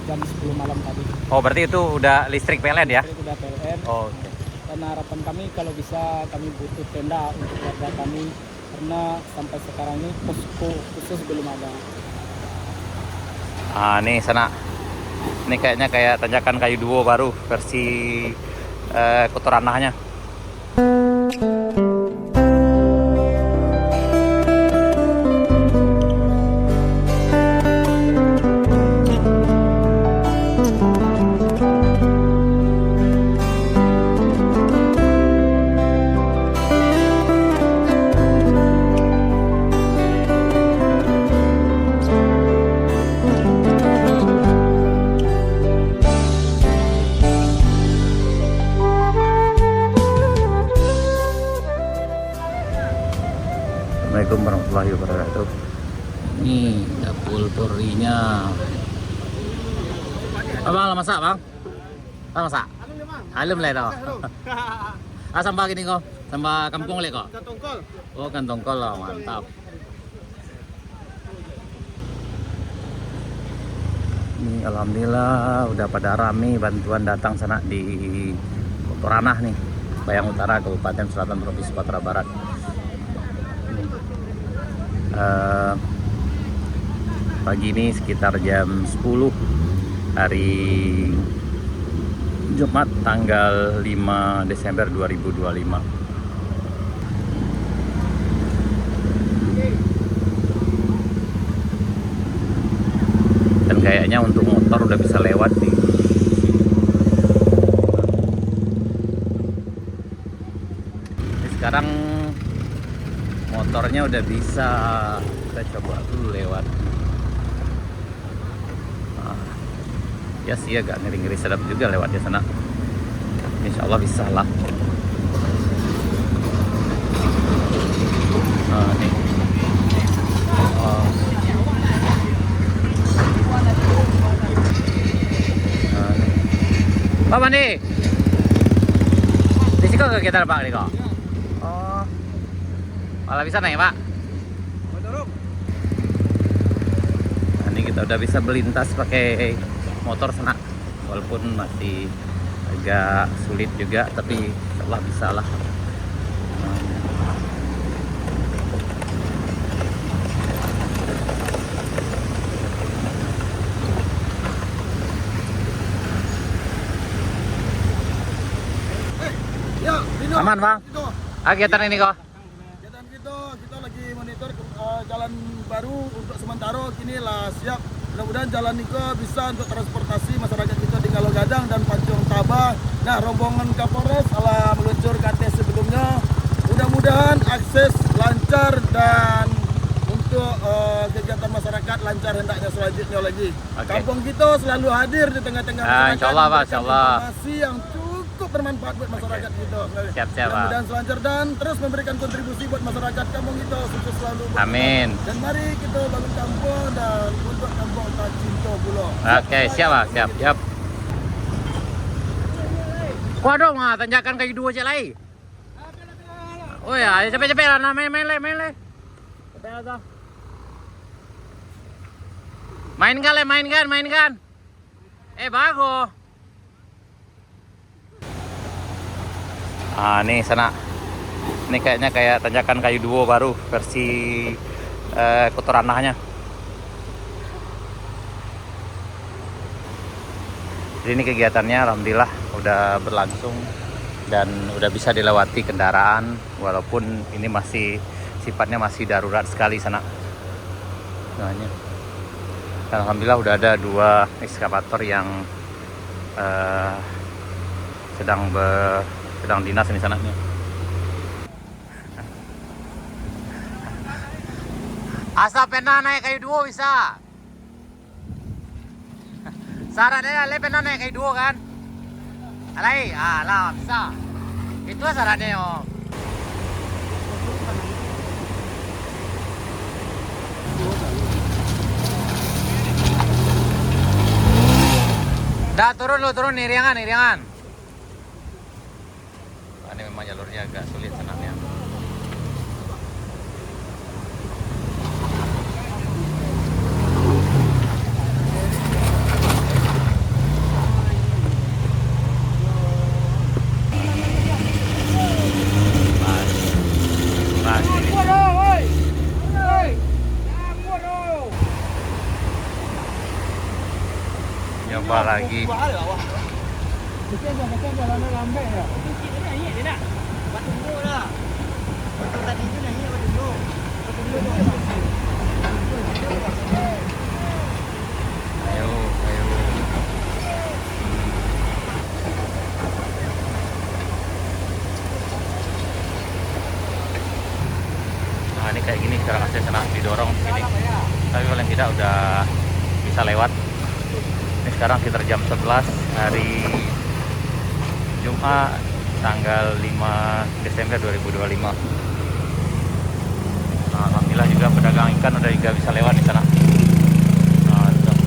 jam 10 malam tadi. Oh, berarti itu udah listrik PLN ya? Listrik udah PLN. Oh, oke. Dan harapan kami kalau bisa kami butuh tenda untuk warga kami karena sampai sekarang ini posko khusus belum ada. Ah, nih sana. Ini kayaknya kayak tanjakan kayu duo baru versi kotoranahnya. Assalamualaikum warahmatullahi wabarakatuh. Ini dapur purinya. Abang lah masak bang? Bang masak? Halum lah dah. Ah sambal gini kok? Sambal kampung lek kok? Kantong kol. Oh kantong kol lah, mantap. Ini alhamdulillah udah pada rame bantuan datang sana di Kotoranah nih, Bayang Utara, Kabupaten Selatan, Provinsi Sumatera Barat. Pagi ini sekitar jam 10 hari Jumat tanggal 5 Desember 2025. Dan kayaknya untuk motor udah bisa lewat nih. Ini sekarang motornya udah bisa, kita coba dulu lewat. Ya sih agak ngeri-ngeri sedap juga lewatnya sana. Insya Allah bisa lah. Nih. Pak Mandi, di sini kok kegiatan Pak Niko? Oh, malah bisa naik Pak. Nah, ini kita udah bisa melintas pakai motor sana, walaupun masih agak sulit juga, tapi insyaallah bisa lah. Aman bang? Kegiatan ini kok? Kegiatan kita lagi monitor jalan baru untuk sementara kini lah siap. Mudah-mudahan jalan ini bisa untuk transportasi masyarakat kita di Galau Gadang dan Pancung Tabah. Nah, rombongan Kapolres setelah meluncur KT sebelumnya, mudah-mudahan akses lancar dan untuk kegiatan masyarakat lancar hendaknya selanjutnya lagi. Okay. Kampung kita selalu hadir di tengah-tengah masyarakat. Insyaallah Pak, insyaallah. Informasi yang cukup bermanfaat buat masyarakat kita. Siap-siap Pak. Mudah-mudahan selancar dan terus memberikan kontribusi buat masyarakat kampung kita sukses selalu. Amin. Dan mari kita bangun kampung dan untuk kampung tak cinta pula. Oke, siap Pak, siap. Waduh, tanjakan kayu dua je lagi. Oh ya, cepet-cepet lah, main le. Cepet lah. Mainkan. Bagus. Ah, nih sana. Ini kayaknya kayak tanjakan kayu duo baru versi kotoranahnya. Jadi ini kegiatannya alhamdulillah udah berlangsung dan udah bisa dilewati kendaraan, walaupun ini masih sifatnya masih darurat sekali sana. Dan alhamdulillah udah ada 2 ekskavator yang sedang dinas di sana. Asal pernah naik kayu duo bisa. Syaratnya le pernah naik kayu duo kan? Alai, lah bisa. Itu syaratnya yo. Dah turun iriangan. Ini memang jalurnya agak sulit senangnya. Coba lagi. Kita jalannya lambat ya. Ayo, ayo. Nah, ini kayak gini sekarang akses sana didorong sini. Tapi paling tidak udah bisa lewat. Ini sekarang sekitar jam 11 hari Jumat tanggal 5 Desember 2025. Nah, alhamdulillah juga pedagang ikan udah juga bisa lewat di sana. Nah, tuh.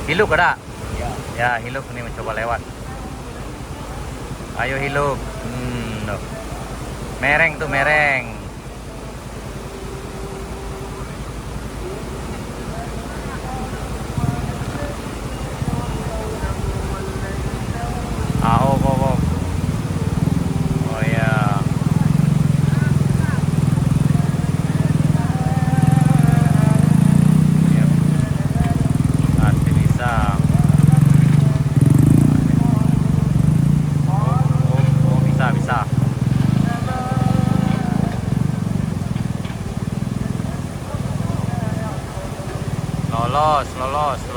Hiluk ada? Ya, Hiluk ini mencoba lewat. Ayo Hiluk. Tuh. Mereng tuh, mereng. Oh, oh ya. Yep. Masih bisa. Oh, bisa.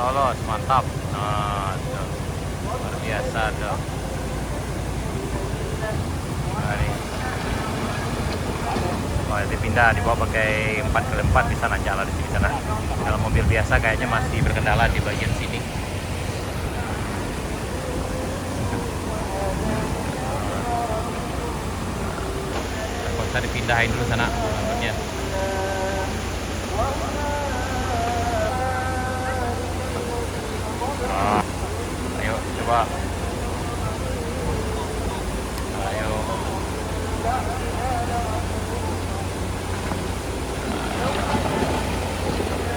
Lolos, mantap. Nah, tuh. Luar biasa tuh. Oh, dipindah dibawa pakai 4x4 bisa nyala di sini sana. Kalau mobil biasa kayaknya masih berkendala di bagian sini. Kalau bisa dipindahin dulu sana mobilnya. Nah, ayo coba. Ayo.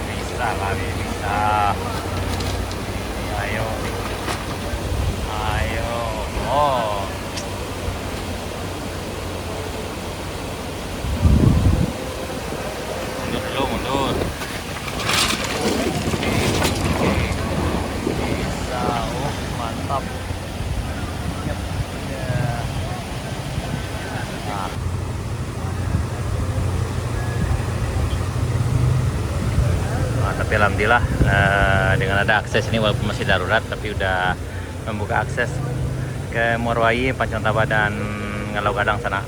Bisa lah, bisa. Ayo. Oh. Mundur. Bisa. Oh, mantap. Yep. Yeah. Nah. Tapi alhamdulillah dengan ada akses ini walaupun masih darurat tapi udah membuka akses ke Morowali, Pancong Taba dan Ngalau Gadang sana.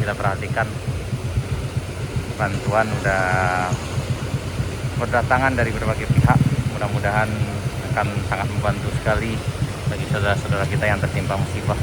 kita perhatikan bantuan udah berdatangan dari berbagai pihak. Mudah-mudahan akan sangat membantu sekali bagi saudara-saudara kita yang tertimpa musibah.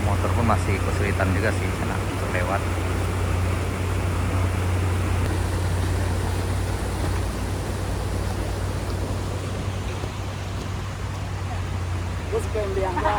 Motor pun masih kesulitan juga sih sana untuk lewat. Terus ke Liangga.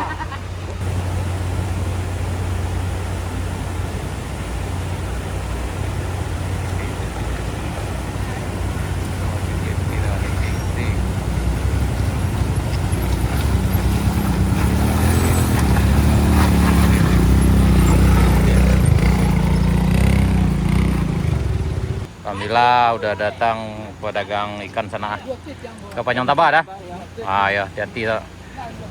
Alhamdulillah udah datang pedagang ikan sana ke Panjang Taba dah. Ya hati-hati tak.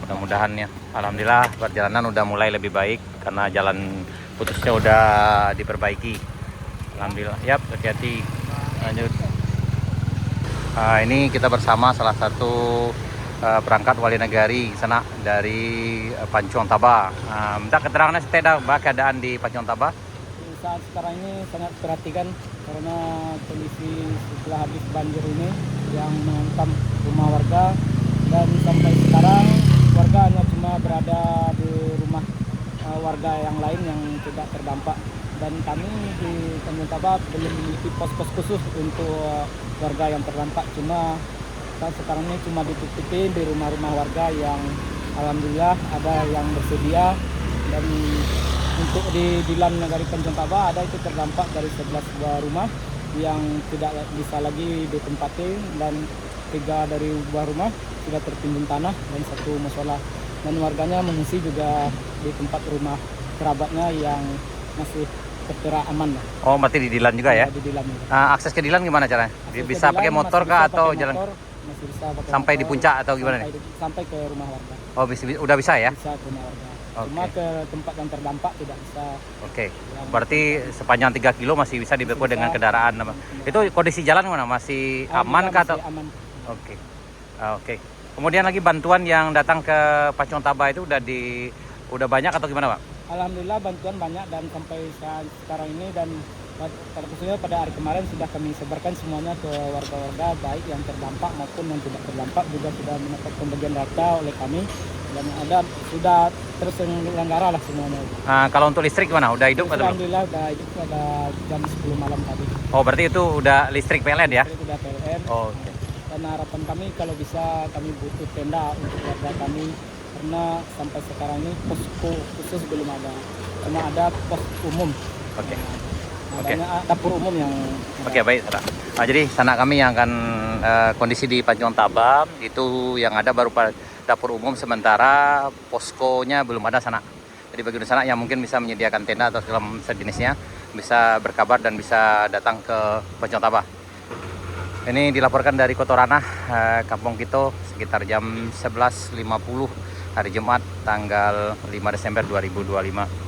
Mudah-mudahan ya. Alhamdulillah perjalanan udah mulai lebih baik karena jalan putusnya udah diperbaiki. Alhamdulillah. Yap, hati-hati. Lanjut. Ini kita bersama salah satu perangkat wali negari sana dari Panjang Taba. Minta keterangannya seteda keadaan di Panjang Taba. Saat sekarang ini sangat perhatikan karena kondisi setelah habis banjir ini yang menghantam rumah warga, dan sampai sekarang warga hanya cuma berada di rumah warga yang lain yang tidak terdampak, dan kami di Tanjung Taba belum memiliki pos-pos khusus untuk warga yang terdampak. Cuma saat sekarang ini cuma ditutupin di rumah-rumah warga yang alhamdulillah ada yang bersedia, dan untuk di Dilan Negari Tanjung Taba ada itu terdampak dari 11 buah rumah yang tidak bisa lagi ditempatin, dan 3 dari buah rumah sudah tertimbun tanah dan 1 musola, dan warganya mengungsi juga di tempat rumah kerabatnya yang masih terkira aman. Oh, berarti di Dilan juga ya? Di Dilan. Akses ke Dilan gimana caranya? Bisa pakai motor kah atau jalan? Masih bisa pakai Sampai motor, di puncak atau gimana nih? Sampai ke rumah warga. Oh, udah bisa ya? Bisa ke rumah warga. Oke. Cuma ke tempat yang terdampak tidak bisa. Oke. Berarti sepanjang 3 kilo masih bisa dibeku dengan kendaraan. Itu kondisi jalan mana? Masih aman kah atau? Masih aman. Oke. Oke. Kemudian lagi bantuan yang datang ke Panjang Taba itu udah banyak atau gimana, Pak? Alhamdulillah bantuan banyak, dan sampai saat sekarang ini dan khususnya pada hari kemarin sudah kami sebarkan semuanya ke warga-warga baik yang terdampak maupun yang tidak terdampak, juga sudah mendapat pembagian data oleh kami, dan ada sudah terselenggara lah semuanya. Kalau untuk listrik gimana? Udah hidup atau belum? Alhamdulillah udah hidup pada jam 10 malam tadi. Oh, berarti itu udah listrik PLN ya? Itu sudah PLN. Oh, oke. Dan harapan kami kalau bisa kami butuh tenda untuk warga kami, karena sampai sekarang ini posko khusus belum ada, cuma ada pos umum. Oke. Adanya dapur umum yang. Oke, baik. Jadi sanak kami yang akan kondisi di Panjang Taba itu yang ada baru dapur umum, sementara poskonya belum ada sana. Jadi bagi sana yang mungkin bisa menyediakan tenda atau segala sejenisnya bisa berkabar dan bisa datang ke Panjang Taba. Ini dilaporkan dari Kotorana, Kampung Kito, sekitar jam 11.50 hari Jumat tanggal 5 Desember 2025.